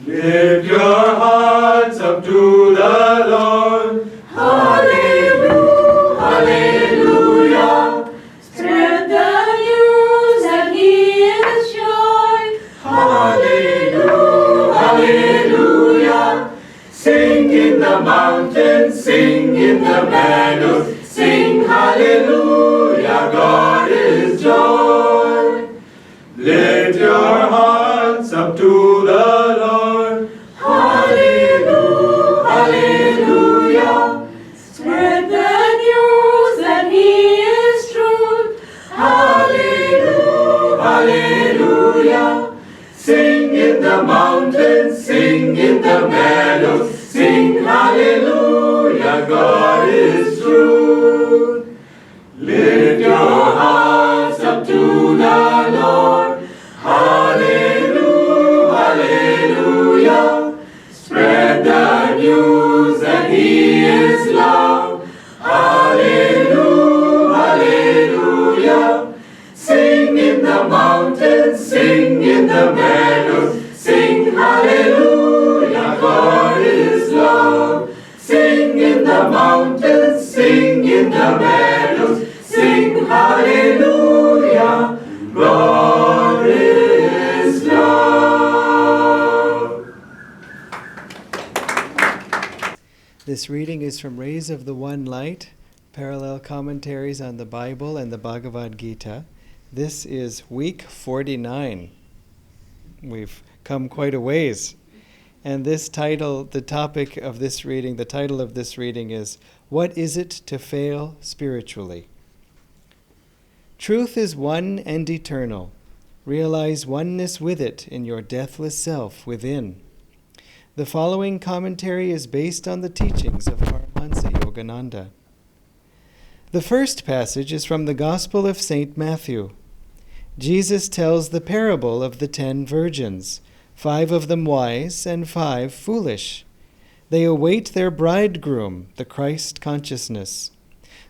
Lift your hearts up to the Lord. Hallelujah, hallelujah. Spread the news that He is joy. Hallelujah, hallelujah. Sing in the mountains, sing in the meadows, sing hallelujah, God is joy. Lift your hearts up to the Lord. Hallelujah, hallelujah. Spread the news that He is truth. Hallelujah, hallelujah. Sing in the mountains, sing in the meadows, sing hallelujah, God is true. Lift your hearts up to the Lord. Hallelujah, hallelujah. Spread the news that He is love. Hallelujah, hallelujah. Sing in the mountains, sing in the meadows, sing hallelujah, God is love. Sing in the mountains, sing in the meadows, sing hallelujah, God is love. This reading is from Rays of the One Light, Parallel Commentaries on the Bible and the Bhagavad Gita. This is week 49. We've come quite a ways. And this title, the topic of this reading, the title of this reading is, What is it to fail spiritually? Truth is one and eternal. Realize oneness with it in your deathless self within. The following commentary is based on the teachings of Paramahansa Yogananda. The first passage is from the Gospel of St. Matthew. Jesus tells the parable of the 10 virgins, 5 of them wise and 5 foolish. They await their bridegroom, the Christ consciousness.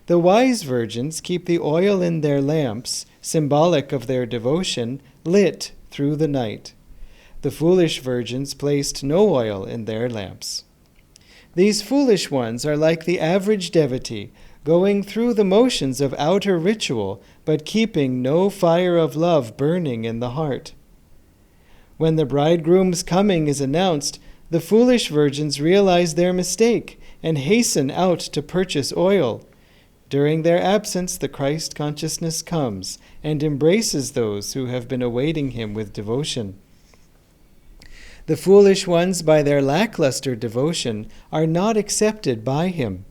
The wise virgins keep the oil in their lamps, symbolic of their devotion, lit through the night. The foolish virgins placed no oil in their lamps. These foolish ones are like the average devotee, going through the motions of outer ritual, but keeping no fire of love burning in the heart. When the bridegroom's coming is announced, the foolish virgins realize their mistake and hasten out to purchase oil. During their absence, the Christ consciousness comes and embraces those who have been awaiting Him with devotion. The foolish ones, by their lackluster devotion, are not accepted by Him.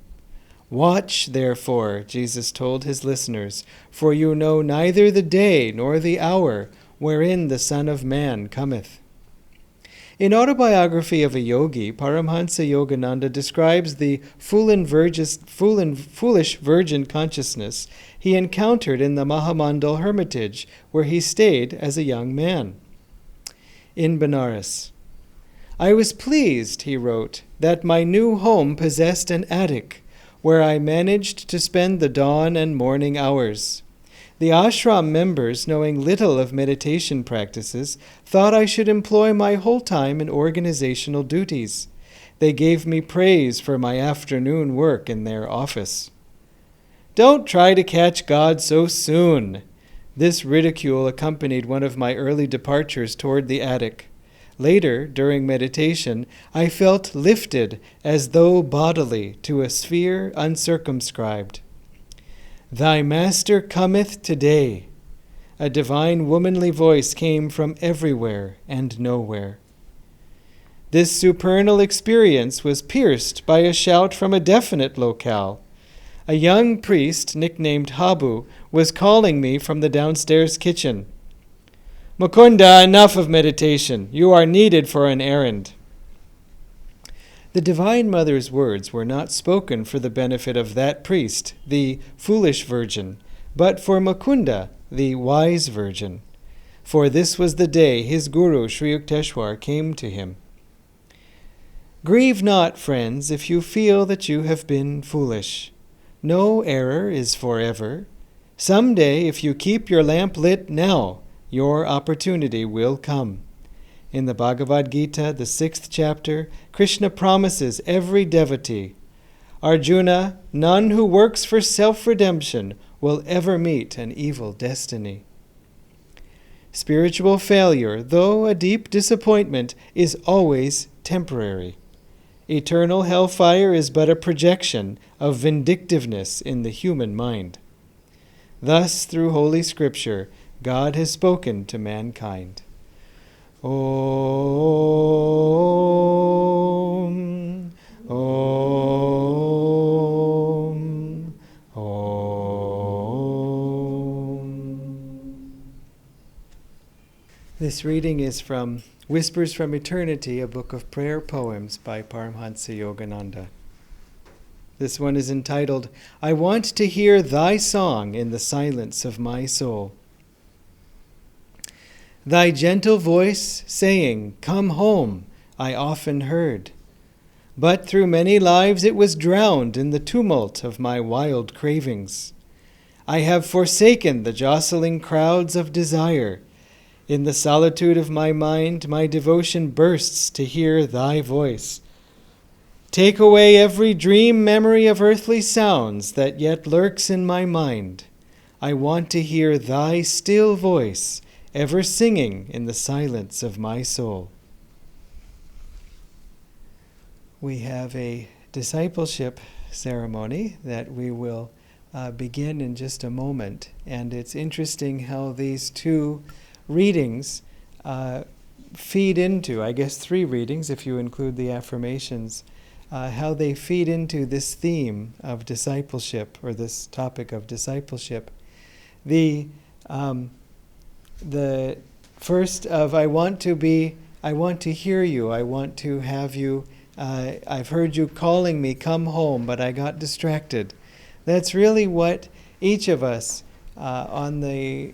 Watch, therefore, Jesus told His listeners, for you know neither the day nor the hour wherein the Son of Man cometh. In Autobiography of a Yogi, Paramahansa Yogananda describes the foolish virgin consciousness he encountered in the Mahamandal hermitage, where he stayed as a young man. In Benares, I was pleased, he wrote, that my new home possessed an attic, where I managed to spend the dawn and morning hours. The ashram members, knowing little of meditation practices, thought I should employ my whole time in organizational duties. They gave me praise for my afternoon work in their office. Don't try to catch God so soon. This ridicule accompanied one of my early departures toward the attic. Later, during meditation, I felt lifted as though bodily to a sphere uncircumscribed. Thy Master cometh today. A divine womanly voice came from everywhere and nowhere. This supernal experience was pierced by a shout from a definite locale. A young priest, nicknamed Habu, was calling me from the downstairs kitchen. Mukunda, enough of meditation. You are needed for an errand. The Divine Mother's words were not spoken for the benefit of that priest, the foolish virgin, but for Mukunda, the wise virgin. For this was the day his guru, Sri Yukteswar, came to him. Grieve not, friends, if you feel that you have been foolish. No error is forever. Some day, if you keep your lamp lit now, your opportunity will come. In the Bhagavad Gita, the 6th chapter, Krishna promises every devotee, Arjuna, none who works for self-redemption will ever meet an evil destiny. Spiritual failure, though a deep disappointment, is always temporary. Eternal hellfire is but a projection of vindictiveness in the human mind. Thus, through Holy Scripture, God has spoken to mankind. Om, Om, Om. This reading is from Whispers from Eternity, a book of prayer poems by Paramhansa Yogananda. This one is entitled, I Want to Hear Thy Song in the Silence of My Soul. Thy gentle voice saying, Come home, I often heard. But through many lives it was drowned in the tumult of my wild cravings. I have forsaken the jostling crowds of desire. In the solitude of my mind, my devotion bursts to hear thy voice. Take away every dream memory of earthly sounds that yet lurks in my mind. I want to hear thy still voice, ever singing in the silence of my soul. We have a discipleship ceremony that we will begin in just a moment. And it's interesting how these two readings feed into, I guess 3 readings if you include the affirmations, how they feed into this theme of discipleship, or this topic of discipleship. The first of I want to hear you, I want to have you, I've heard you calling me, come home, but I got distracted. That's really what each of us on the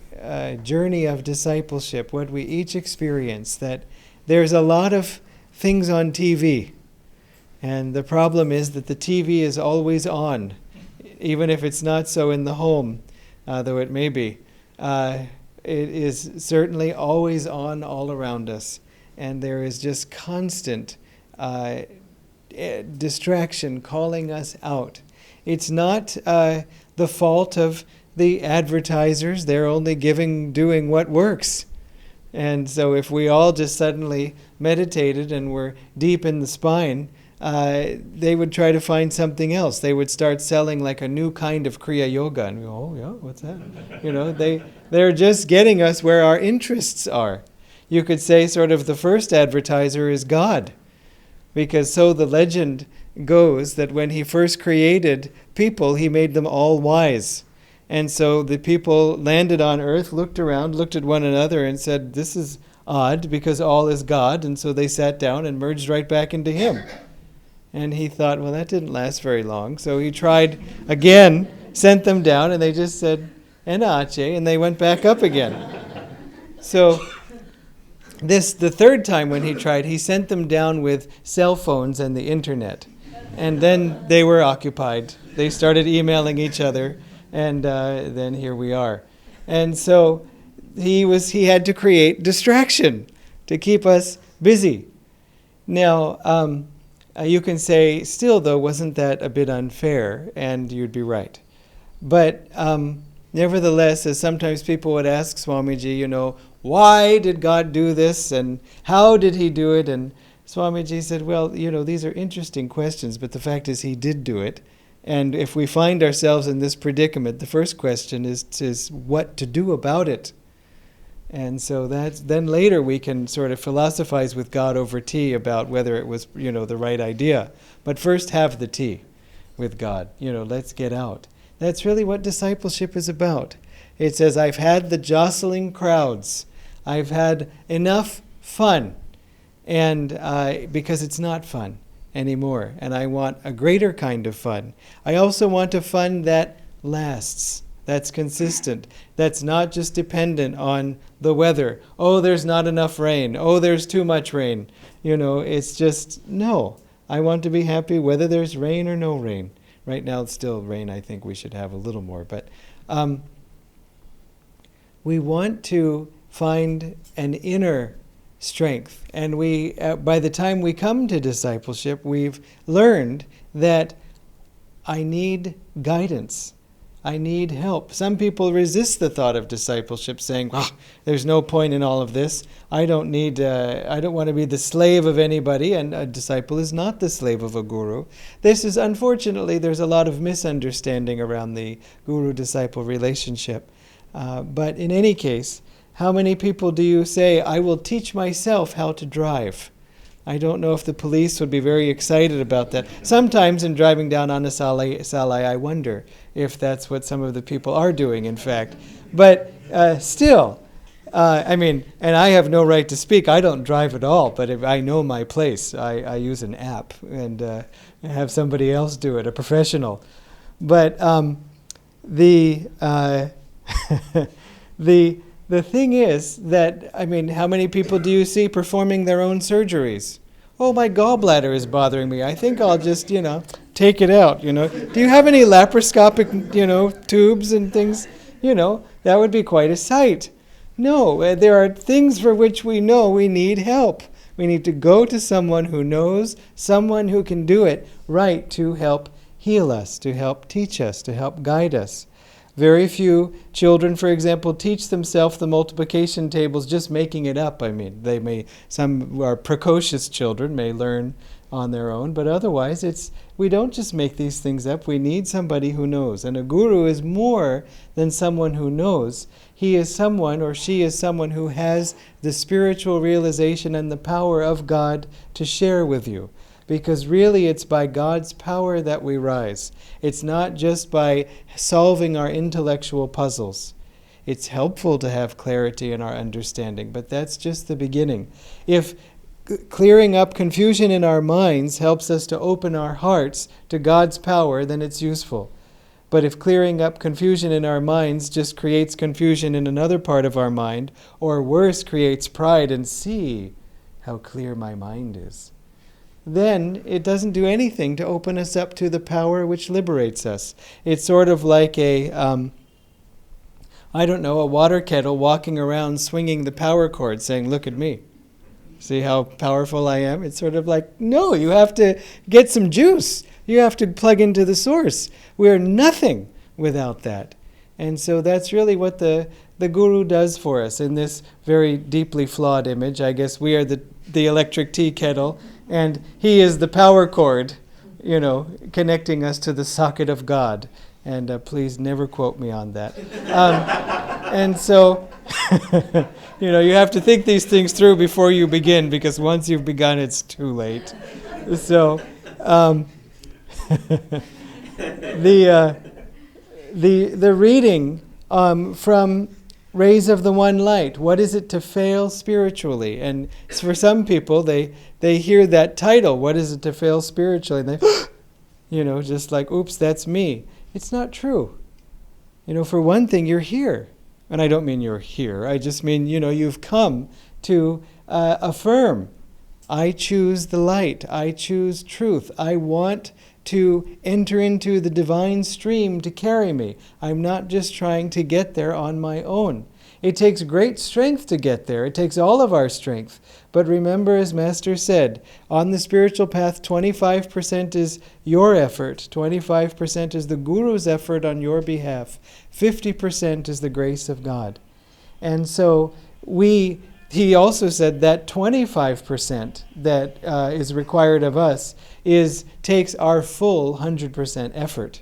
journey of discipleship, what we each experience, that there's a lot of things on TV. And the problem is that the TV is always on, even if it's not so in the home, though it may be. It is certainly always on all around us. And there is just constant distraction calling us out. It's not the fault of the advertisers. They're only doing what works. And so if we all just suddenly meditated and were deep in the spine, they would try to find something else. They would start selling like a new kind of Kriya Yoga. And we go, oh yeah, what's that? They're just getting us where our interests are. You could say sort of the first advertiser is God. Because so the legend goes that when he first created people, he made them all wise. And so the people landed on earth, looked around, looked at one another and said, this is odd because all is God. And so they sat down and merged right back into him. And he thought, well, that didn't last very long. So he tried again, sent them down, and they just said, Enache, and they went back up again. So the third time when he tried, he sent them down with cell phones and the internet. And then they were occupied. They started emailing each other, and then here we are. And so he had to create distraction to keep us busy. Now, you can say, still though, wasn't that a bit unfair? And you'd be right. But nevertheless, as sometimes people would ask Swamiji, why did God do this? And how did he do it? And Swamiji said, well, these are interesting questions, but the fact is he did do it. And if we find ourselves in this predicament, the first question is what to do about it. And so then later we can sort of philosophize with God over tea about whether it was, the right idea. But first have the tea with God. Let's get out. That's really what discipleship is about. It says, I've had the jostling crowds. I've had enough fun. And because it's not fun anymore. And I want a greater kind of fun. I also want a fun that lasts. That's consistent. That's not just dependent on the weather. Oh, there's not enough rain. Oh, there's too much rain. It's just, no. I want to be happy whether there's rain or no rain. Right now it's still rain. I think we should have a little more. But we want to find an inner strength. And we, by the time we come to discipleship, we've learned that I need guidance. I need help. Some people resist the thought of discipleship, saying, there's no point in all of this. I don't want to be the slave of anybody, and a disciple is not the slave of a guru. Unfortunately, there's a lot of misunderstanding around the guru-disciple relationship. But in any case, how many people do you say, I will teach myself how to drive? I don't know if the police would be very excited about that. Sometimes in driving down Anasalai, I wonder if that's what some of the people are doing, in fact. But still, and I have no right to speak. I don't drive at all, but if I know my place. I use an app and have somebody else do it, a professional. But the thing is that, how many people do you see performing their own surgeries? Oh, my gallbladder is bothering me. I think I'll just, take it out, Do you have any laparoscopic, tubes and things? That would be quite a sight. No, there are things for which we know we need help. We need to go to someone who knows, someone who can do it right to help heal us, to help teach us, to help guide us. Very few children, for example, teach themselves the multiplication tables just making it up. Some are precocious children may learn on their own, but otherwise we don't just make these things up. We need somebody who knows. And a guru is more than someone who knows. He is someone, or she is someone, who has the spiritual realization and the power of God to share with you. Because really it's by God's power that we rise. It's not just by solving our intellectual puzzles. It's helpful to have clarity in our understanding, but that's just the beginning. If clearing up confusion in our minds helps us to open our hearts to God's power, then it's useful. But if clearing up confusion in our minds just creates confusion in another part of our mind, or worse, creates pride and see how clear my mind is, then it doesn't do anything to open us up to the power which liberates us. It's sort of like a water kettle walking around swinging the power cord saying, look at me. See how powerful I am? It's sort of like, no, you have to get some juice. You have to plug into the source. We're nothing without that. And so that's really what the guru does for us in this very deeply flawed image. I guess we are the electric tea kettle, and he is the power cord, connecting us to the socket of God. And please never quote me on that. And so, you have to think these things through before you begin, because once you've begun, it's too late. So, the reading from Rays of the One Light, what is it to fail spiritually? And for some people, they hear that title, what is it to fail spiritually? And they, just like, oops, that's me. It's not true. For one thing, you're here. And I don't mean you're here. I just mean, you've come to affirm, I choose the light. I choose truth. I want to enter into the divine stream to carry me. I'm not just trying to get there on my own. It takes great strength to get there. It takes all of our strength. But remember, as Master said, on the spiritual path, 25% is your effort, 25% is the Guru's effort on your behalf, 50% is the grace of God. And so he also said that 25% that is required of us takes our full 100% effort.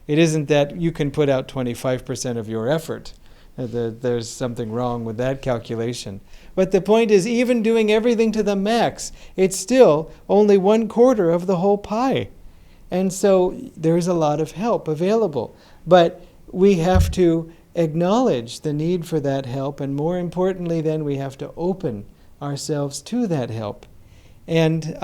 It isn't that you can put out 25% of your effort. There's something wrong with that calculation. But the point is, even doing everything to the max, it's still only 1/4 of the whole pie. And so there's a lot of help available. But we have to acknowledge the need for that help, and more importantly, then we have to open ourselves to that help. And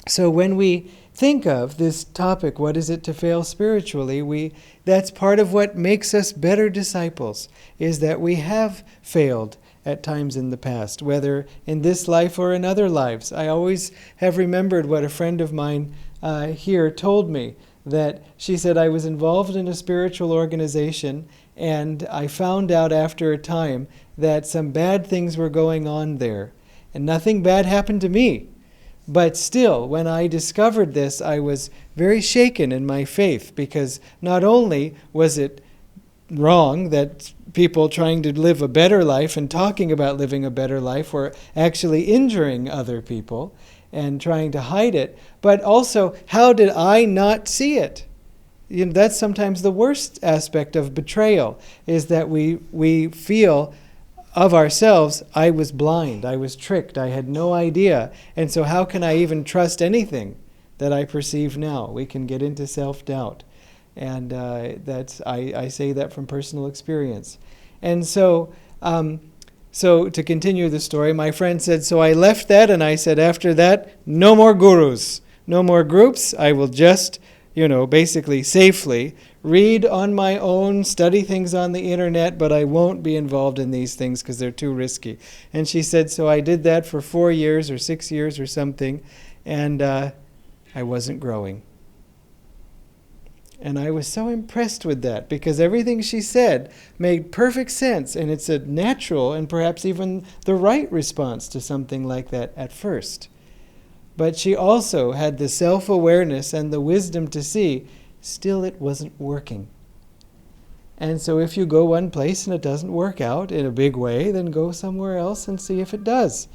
so when we think of this topic, what is it to fail spiritually, that's part of what makes us better disciples, is that we have failed at times in the past, whether in this life or in other lives. I always have remembered what a friend of mine here told me, that she said, I was involved in a spiritual organization, and I found out after a time that some bad things were going on there. And nothing bad happened to me. But still, when I discovered this, I was very shaken in my faith, because not only was it wrong that people trying to live a better life and talking about living a better life were actually injuring other people and trying to hide it, but also, how did I not see it? That's sometimes the worst aspect of betrayal, is that we feel of ourselves, I was blind, I was tricked, I had no idea. And so how can I even trust anything that I perceive now? We can get into self-doubt. And I say that from personal experience. And so to continue the story, my friend said, so I left that, and I said, after that, no more gurus, no more groups. I will just, basically safely read on my own, study things on the internet, but I won't be involved in these things because they're too risky. And she said, so I did that for 4 years or 6 years or something, and I wasn't growing. And I was so impressed with that, because everything she said made perfect sense, and it's a natural and perhaps even the right response to something like that at first. But she also had the self-awareness and the wisdom to see, still it wasn't working. And so if you go one place and it doesn't work out in a big way, then go somewhere else and see if it does.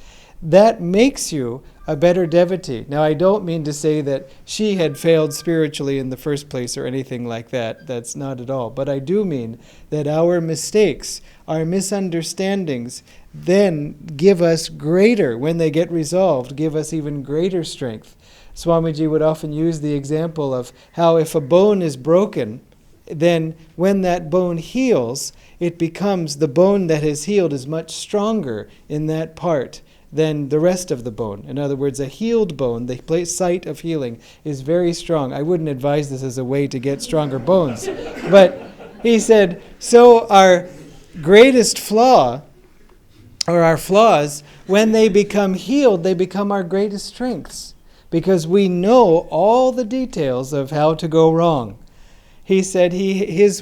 That makes you a better devotee. Now, I don't mean to say that she had failed spiritually in the first place or anything like that. That's not at all. But I do mean that our mistakes, our misunderstandings, then give us greater, when they get resolved, give us even greater strength. Swamiji would often use the example of how if a bone is broken, then when that bone heals, it becomes, the bone that has healed is much stronger in that part than the rest of the bone. In other words, a healed bone, the site of healing, is very strong. I wouldn't advise this as a way to get stronger bones. But he said, so our greatest flaw, or our flaws, when they become healed, they become our greatest strengths, because we know all the details of how to go wrong. He said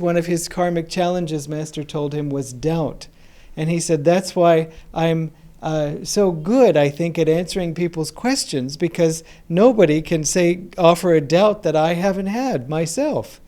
one of his karmic challenges, Master told him, was doubt. And he said, that's why I'm so good, I think, at answering people's questions, because nobody can offer a doubt that I haven't had myself.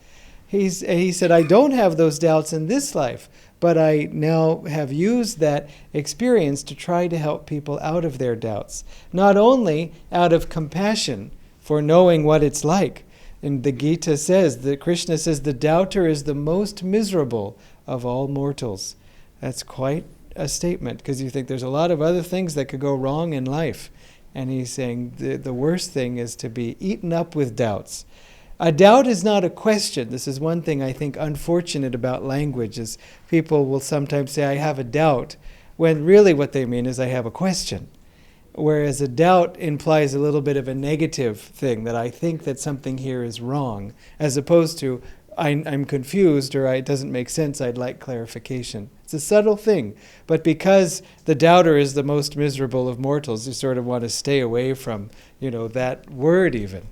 He said, I don't have those doubts in this life, but I now have used that experience to try to help people out of their doubts. Not only out of compassion for knowing what it's like. And the Gita says, that Krishna says, the doubter is the most miserable of all mortals. That's quite a statement, because you think there's a lot of other things that could go wrong in life. And he's saying the worst thing is to be eaten up with doubts. A doubt is not a question. This is one thing I think unfortunate about language, is people will sometimes say, I have a doubt, when really what they mean is I have a question. Whereas a doubt implies a little bit of a negative thing, that I think that something here is wrong, as opposed to I'm confused, or it doesn't make sense, I'd like clarification. It's a subtle thing, but because the doubter is the most miserable of mortals, you sort of want to stay away from, that word even.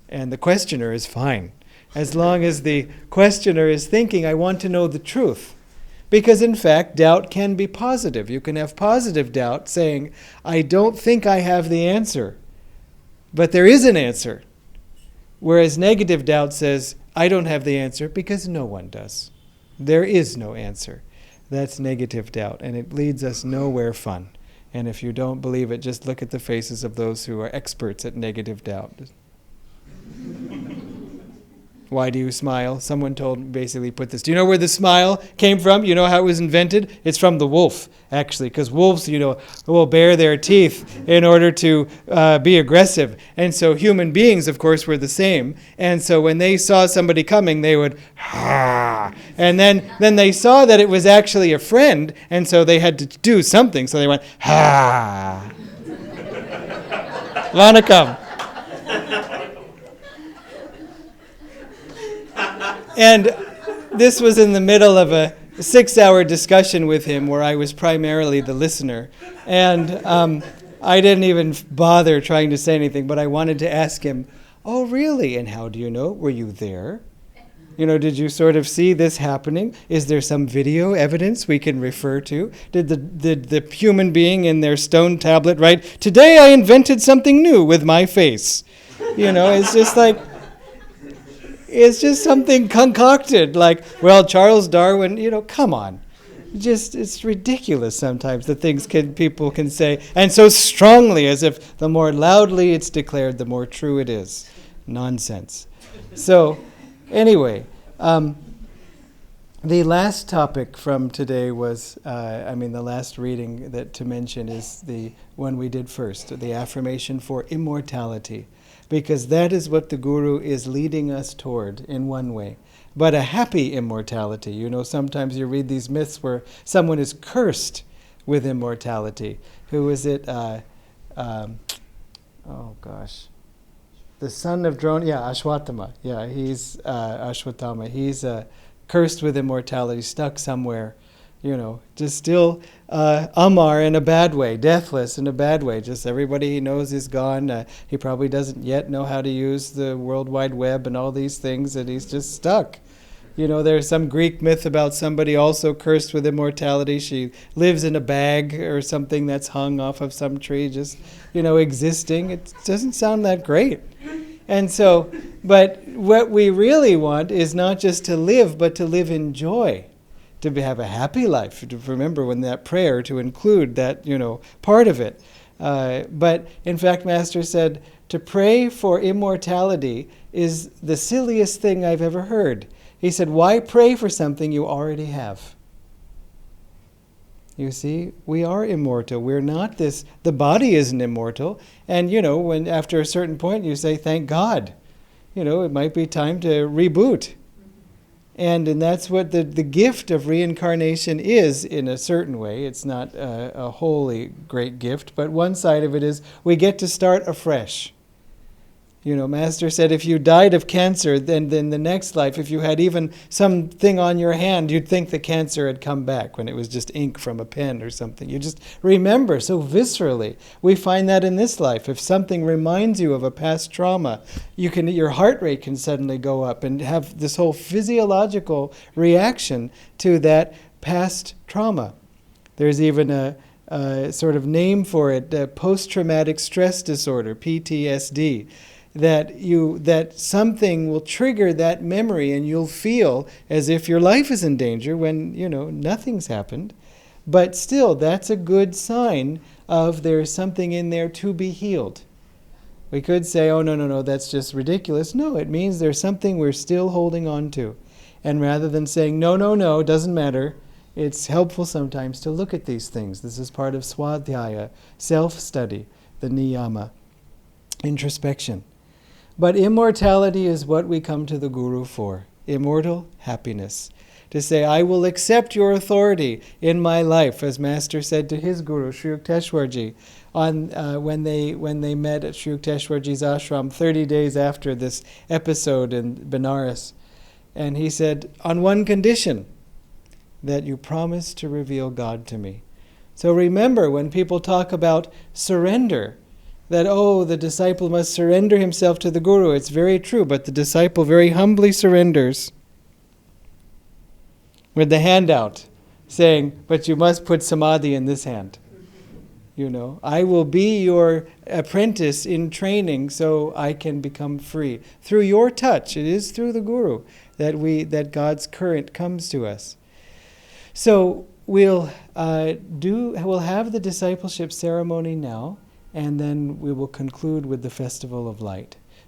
And the questioner is fine, as long as the questioner is thinking, I want to know the truth. Because in fact, doubt can be positive. You can have positive doubt saying, I don't think I have the answer, but there is an answer. Whereas negative doubt says, I don't have the answer because no one does. There is no answer. That's negative doubt, and it leads us nowhere fun. And if you don't believe it, just look at the faces of those who are experts at negative doubt. Why do you smile? Someone basically put this. Do you know where the smile came from? You know how it was invented? It's from the wolf, actually, because wolves, will bare their teeth in order to be aggressive. And so human beings, of course, were the same. And so when they saw somebody coming, they would, ha! And then they saw that it was actually a friend, and so they had to do something. So they went, ha! Vanakkam. And this was in the middle of a 6-hour discussion with him where I was primarily the listener. And I didn't even bother trying to say anything, but I wanted to ask him, oh, really? And how do you know? Were you there? Did you sort of see this happening? Is there some video evidence we can refer to? Did the human being in their stone tablet write, "Today I invented something new with my face"? It's just like, it's just something concocted. Like, well, Charles Darwin, come on. It's ridiculous sometimes the things people can say, and so strongly, as if the more loudly it's declared, the more true it is. Nonsense. So, anyway, the last topic from today was, the last reading to mention is the one we did first, the affirmation for immortality, because that is what the Guru is leading us toward in one way. But a happy immortality. Sometimes you read these myths where someone is cursed with immortality. Who is it? The son of Drona. Yeah, Ashwatthama. Yeah, he's Ashwatthama. He's cursed with immortality, stuck somewhere. Just still Amar in a bad way, deathless in a bad way. Just everybody he knows is gone. He probably doesn't yet know how to use the World Wide Web and all these things, and he's just stuck. There's some Greek myth about somebody also cursed with immortality. She lives in a bag or something that's hung off of some tree, just, existing. It doesn't sound that great. And so, but what we really want is not just to live, but to live in joy, to have a happy life. To remember when that prayer, to include that, part of it. But in fact, Master said, to pray for immortality is the silliest thing I've ever heard. He said, why pray for something you already have? You see, we are immortal. We're not this, the body isn't immortal. And, when after a certain point you say, thank God, it might be time to reboot. And that's what the gift of reincarnation is in a certain way. It's not a wholly great gift, but one side of it is we get to start afresh. Master said if you died of cancer, then the next life, if you had even something on your hand, you'd think the cancer had come back when it was just ink from a pen or something. You just remember so viscerally. We find that in this life. If something reminds you of a past trauma, your heart rate can suddenly go up and have this whole physiological reaction to that past trauma. There's even a sort of name for it, post-traumatic stress disorder, PTSD. That something will trigger that memory and you'll feel as if your life is in danger when, nothing's happened. But still, that's a good sign of there's something in there to be healed. We could say, oh, no, that's just ridiculous. No, it means there's something we're still holding on to. And rather than saying, no, doesn't matter, it's helpful sometimes to look at these things. This is part of Swadhyaya, self-study, the niyama, introspection. But immortality is what we come to the Guru for. Immortal happiness. To say, I will accept your authority in my life, as Master said to his Guru, Sri Yukteswarji, when they met at Sri Yukteswarji's ashram 30 days after this episode in Benares. And he said, on one condition, that you promise to reveal God to me. So remember, when people talk about surrender, that, the disciple must surrender himself to the Guru. It's very true, but the disciple very humbly surrenders with the hand out, saying, but you must put samadhi in this hand. I will be your apprentice in training so I can become free. Through your touch, it is through the Guru that God's current comes to us. So we'll have the discipleship ceremony now, and then we will conclude with the Festival of Light.